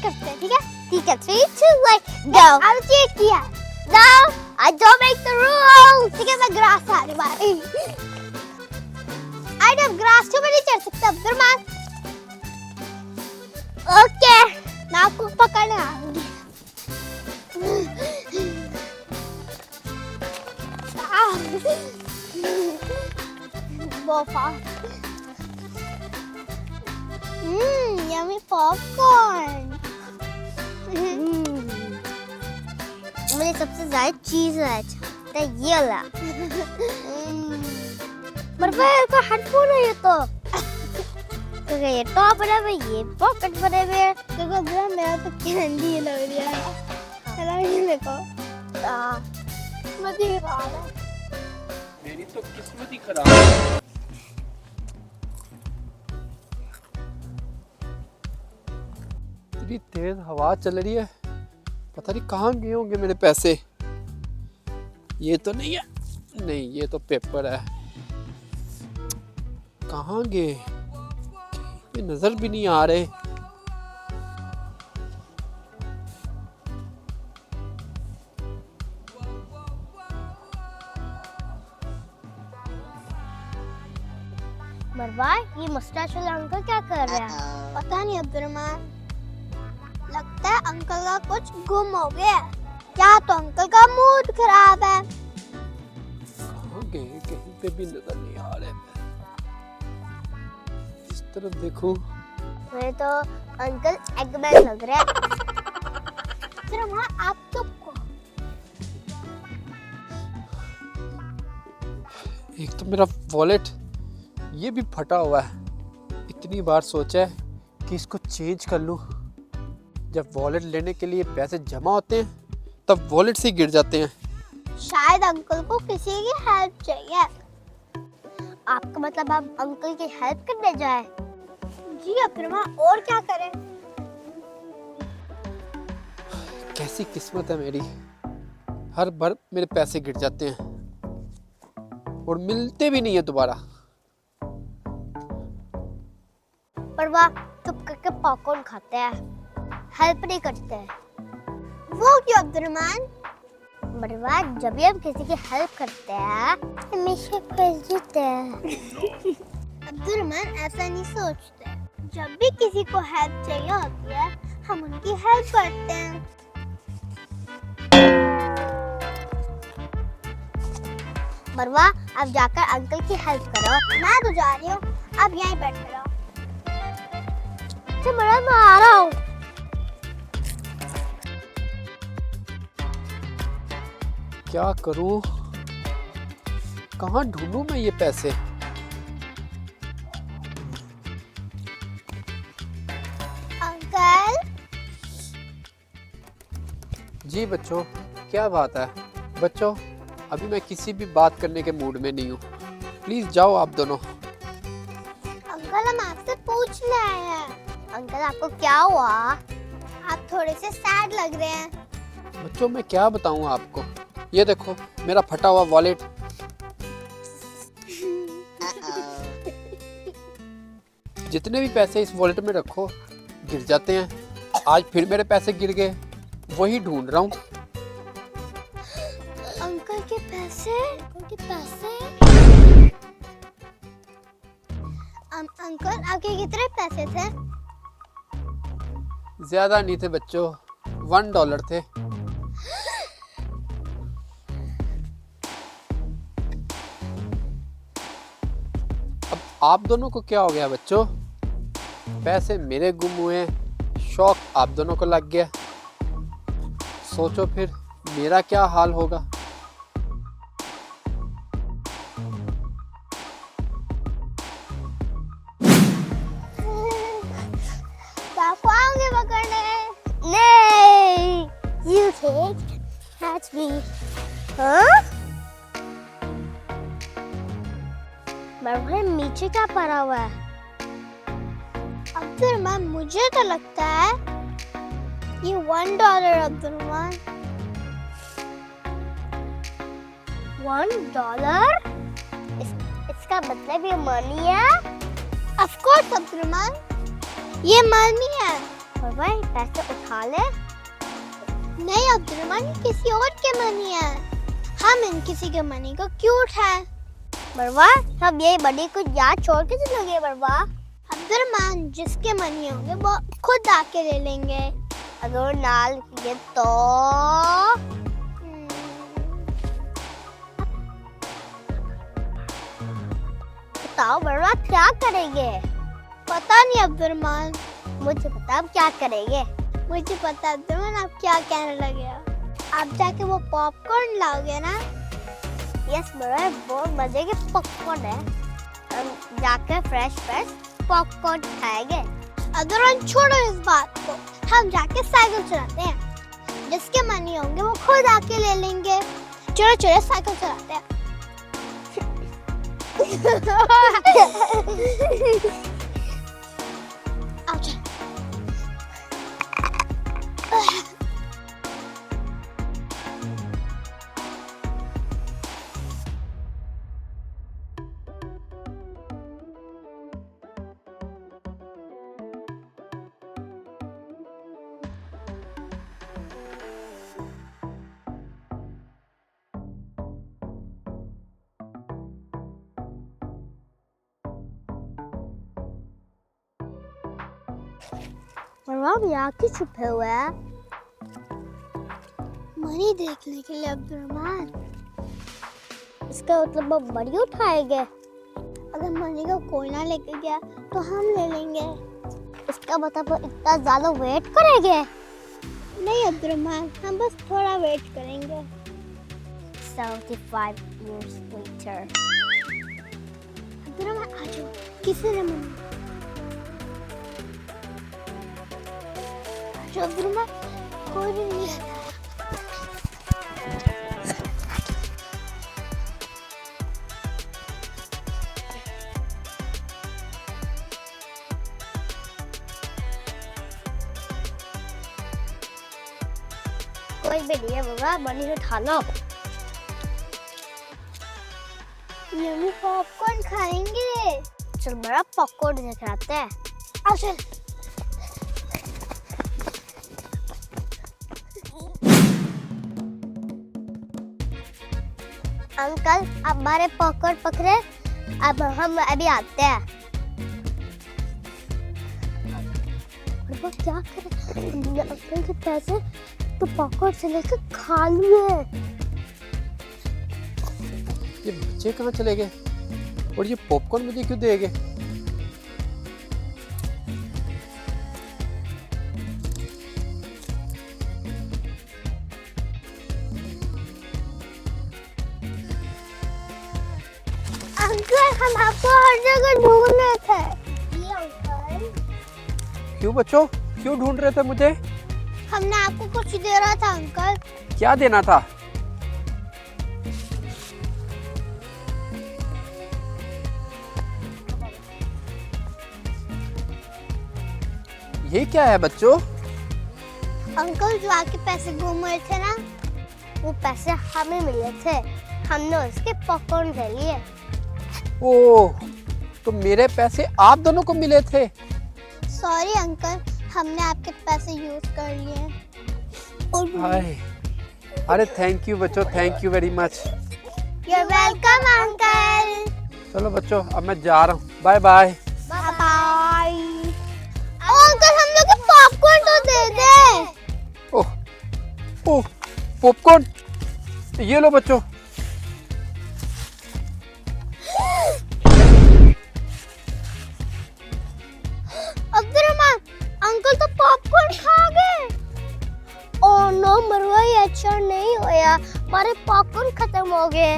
करते हैं, ठीक है? ठीक है, 3, 2, 1, go. अब चीट किया। No, I don't make the rules. ठीक है, मैं ग्रास से आ रही बारी। I don't ग्रास पे नहीं चढ़ सकता अब्दुलरमान। ओके, मैं आपको पकड़ने आऊंगी। बहुत yummy popcorn. मुझे सबसे ज्यादा चीज अच्छा ये वाला। मरवा का हेडफोन है ये तो। ये टॉप बना हुआ ये पॉकेट बने हुए हैं। देखो जरा मेरा तो कैंडी लग रहा है। चला ये देखो। किस्मत ही खराब है। मेरी तो किस्मत ही खराब है। इतनी तेज हवा चल रही है, पता नहीं कहाँ गए होंगे मेरे पैसे। ये तो नहीं है, नहीं ये तो पेपर है। कहाँ गए, ये नजर भी नहीं आ रहे। मरवा ये मुस्टैच वाला अंकल क्या कर रहे हैं? पता नहीं अब्दुलरमान, लगता है अंकल का कुछ गुम हो गया। क्या तो अंकल का मूड खराब है। कहाँ गए, कहीं पे भी नजर नहीं आ रहे। इस तरफ देखो, मुझे तो अंकल एगमैन लग रहा है। सिर्फ वहाँ आप चुप को। एक तो मेरा वॉलेट ये भी फटा हुआ है। इतनी बार सोचा है कि इसको चेंज कर लूं। जब वॉलेट लेने के लिए पैसे जमा होते हैं तब वॉलेट से गिर जाते हैं। शायद अंकल को किसी की हेल्प चाहिए। आपका मतलब आप अंकल की हेल्प करने जाए? जी अब्दुलरमान, और क्या करें? कैसी किस्मत है मेरी, हर बार मेरे पैसे गिर जाते हैं और मिलते भी नहीं है दोबारा। पर वह चुप करके पॉपकॉर्न खाते हैं, हेल्प नहीं करते हैं। वो क्यों अब्दुलरमान? मरवा जब भी हम किसी की हेल्प करते हैं हमेशा खुश होते हैं। अब्दुलरमान ऐसा नहीं सोचते। जब भी किसी को हेल्प चाहिए होती है हम उनकी हेल्प करते हैं। मरवा अब जाकर अंकल की हेल्प करो। मैं तो जा रही हूँ, अब यहीं बैठे रहो। मरवा मैं आ रहा हूँ। क्या करूं, कहाँ ढूंढूं मैं ये पैसे। अंकल जी बच्चों, क्या बात है? बच्चों अभी मैं किसी भी बात करने के मूड में नहीं हूँ, प्लीज जाओ आप दोनों। अंकल हम आपसे पूछने आए हैं। अंकल आपको क्या हुआ? आप थोड़े से सैड लग रहे हैं। बच्चों मैं क्या बताऊँ आपको, ये देखो मेरा फटा हुआ वॉलेट। जितने भी पैसे इस वॉलेट में रखो गिर जाते हैं। आज फिर मेरे पैसे गिर गए, वही ढूंढ रहा हूँ। अंकल के पैसे? अंकल के पैसे? अंकल आपके कितने पैसे थे? ज्यादा नहीं थे बच्चों, $1 थे। अब आप दोनों को क्या हो गया बच्चों? पैसे मेरे गुम हुए, शौक आप दोनों को लग गया। सोचो फिर मेरा क्या हाल होगा। आपको आऊंगे पकड़ने। नहीं, you can't catch me. हाँ? मरवा नीचे क्या पड़ा हुआ है? अब्दुलरमान मुझे तो लगता है ये $1 अब्दुलरमान। $1? इसका मतलब ये मनी है? Of course अब्दुलरमान, ये मनी है। और भाई पैसे उठा ले। नहीं अब्दुलरहमान, ये किसी और के मनी है, हम इन किसी के मनी को क्यों उठाए? बरवा, सब यही बड़ी कुछ याद छोड़ के चलोगे बरवा? अब्दुलरहमान, जिसके मनी होंगे वो खुद आके ले लेंगे। अगर नाल ये तो बताओ बरवा, क्या करेंगे? पता नहीं अब्दुलरहमान। मुझे पता आप क्या करेंगे। मुझे पता अब्दुलरहमान, आप क्या कहने लगे हो। आप जाके वो पॉपकॉर्न लाओगे ना? यस बरवा, बहुत मजे के पॉपकॉर्न है। हम जाके फ्रेश पॉपकॉर्न खाएंगे। अब्दुलरहमान छोड़ो इस बात को, हम जाके साइकिल चलाते हैं। जिसके मनी होंगे वो खुद आके ले लेंगे। चलो चलो साइकिल चलाते हैं। आओ चल। आप यहाँ क्यों छुपे हुए हैं? मनी देखने के लिए अब्दुलरहमान। इसका मतलब वो बड़ी उठाएंगे। अगर मनी को कोई ना लेके गया तो हम ले लेंगे। इसका मतलब वो इतना ज्यादा वेट करेंगे? नहीं अब्दुलरहमान, हम बस थोड़ा वेट करेंगे। 75 years later। अब्दुलरहमान आ जाओ, किसी ने मनी अब्दुलरहमान, कोई भी नहीं है। कोई भी नहीं है बाबा, मनी उठा लो। यम्मी पॉपकॉर्न खाएंगे। चल बड़ा पॉपकॉर्न देख आते हैं। आओ चल। अंकल, आप हमारे पॉपकॉर्न पकड़े, अब हम अभी आते हैं। वो क्या करे? हमने अंकल के पैसे तो पॉपकॉर्न से लेकर खा लिए। ये बच्चे कहाँ चले गए और ये पॉपकॉर्न मुझे क्यों देंगे? अंकल, हम आपको हर जगह ढूंढ रहे थे। ये अंकल। क्यों बच्चों, क्यों ढूंढ रहे थे मुझे? हमने आपको कुछ दे रहा था अंकल। क्या देना था? ये क्या है बच्चों? अंकल, जो आपके पैसे गुम हुए थे ना, वो पैसे हमें मिले थे। हमने उसके पॉपकॉर्न ले लिए। ओह, तो मेरे पैसे आप दोनों को मिले थे? सॉरी अंकल, हमने आपके पैसे यूज कर लिए। हाय, अरे थैंक यू बच्चों, thank you very much. You are welcome uncle. चलो बच्चों, अब मैं जा रहा हूँ। Bye bye. Bye bye. Uncle, हम लोग को पॉपकॉर्न तो दे दे। ओह ओह, पॉपकॉर्न, ये लो बच्चों। अब्दुलरहमान, अंकल तो पॉपकॉर्न खा गए। ओह नो मरवा, ये अच्छा नहीं होया, हमारे पॉपकॉर्न खत्म हो गए।